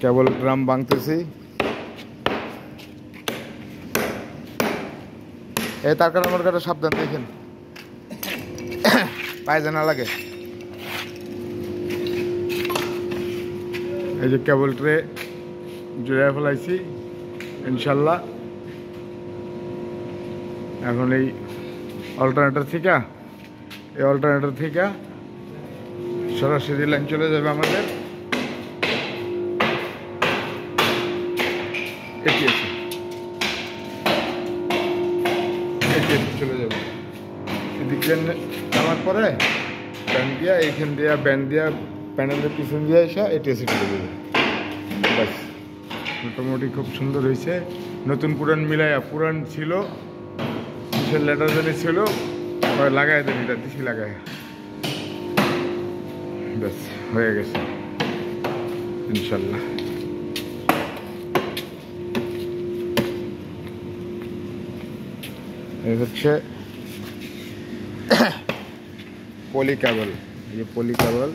কেবল drum ভাঙতেছি। এই তার কাটা আমার কাটা সাবধান দেখেন, পায়ে জানা লাগে। এই যে কেবল ট্রে জোড়া ফেলাইছি ইনশাল্লাহ। এখন এই অল্টারনেটর থেকে সরাসরি লাইন চলে যাবে আমাদের এটিএসে চলে যাবে। এদিকে নামার পরে ব্যান্ড দিয়া এইখান দিয়া ব্যান্ড দিয়া প্যানেলের পিছন দিয়ে এসে এটিএসে চলে যাবে। ব্যাস, মোটামুটি খুব সুন্দর হয়েছে। নতুন পুরান মিলাইয়া, পুরান ছিল কিসের লেটার জানি ছিল, লাগাই দেন এটা দিছি লাগাই, ব্যাস হয়ে গেছে ইনশাল্লাহ। এই হচ্ছে পলি কেবল। এই যে পলি কেবল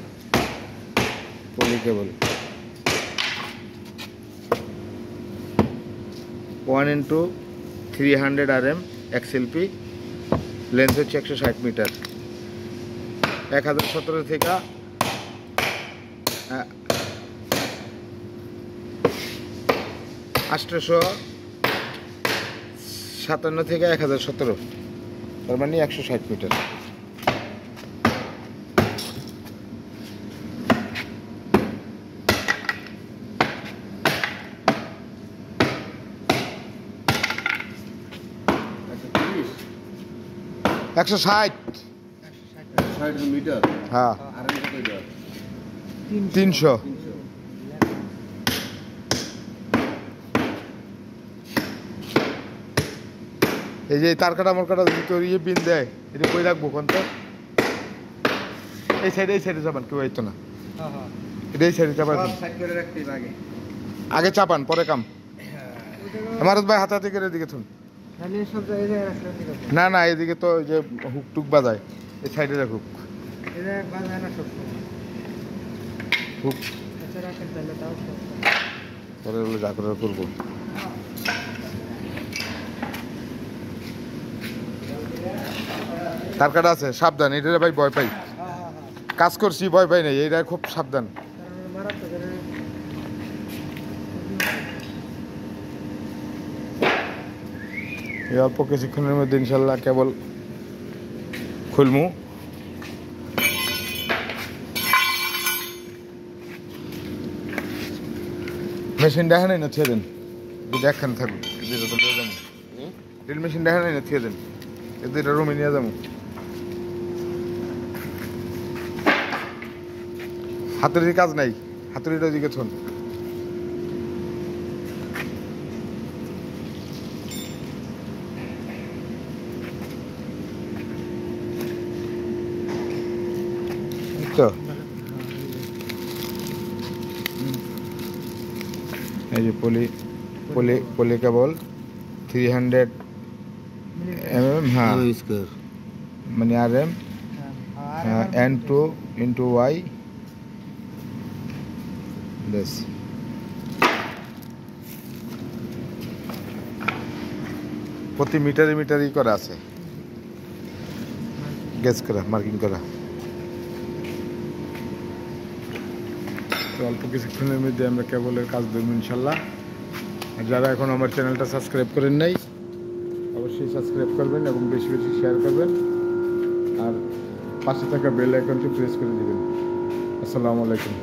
1x300 RM XLP, লেন্থ হচ্ছে 160 মিটার। 1017 থেকে 1857 থেকে 1017, তার মানে 160 মিটার। একশো 60 মিটার, হ্যাঁ 300। এই যে তার কাটা আমার কাটা যদি তোর বিন দেয়, এটা কই রাখবো কোন তো? এই সাইডে চাপান, কেউ আইতো না। এটা এই সাইডে চাপান, আগে চাপান পরে কাম। আমার ভাই হাতে করে এদিকে থুন। না এদিকে তো যে হুক টুক বাজায়, এই সাইডে রাখ হুক। হুক পরে যা করে করবো। তার কাটা আছে, সাবধান। এটা ভাই ভয় পাই, কাজ করছি ভয় পাই নাই, এটা খুব সাবধান। এই অল্প কিছুক্ষণের মধ্যে ইনশাল্লাহ কেবল খুলমু। মেশিন দেখা নাই না, থিয়ে দেন। দেখেন থাকুক, ড্রিল মেশিন দেখা নাই না, থিয়ে দেন। এদের রুমে নিয়ে যাবো। হাতুড়ির কাজ নাই, হাতুড়িটা ওইদিকে থন। তো এই যে পলি কেবল 300 mm, হ্যাঁ মানে RM N2 into Y, ব্যাস। প্রতি মিটারই করা আছে, গেজ করা, মার্কিং করা। তো অল্প কিছুক্ষণের মধ্যে আমরা কেবলের কাজ দেবো ইনশাল্লাহ। আর যারা এখন আমার চ্যানেলটা সাবস্ক্রাইব করেন নাই, অবশ্যই সাবস্ক্রাইব করবেন এবং বেশি বেশি শেয়ার করবেন, আর পাশে থাকা বেল আইকনটি প্রেস করে দিবেন। আসসালামু আলাইকুম।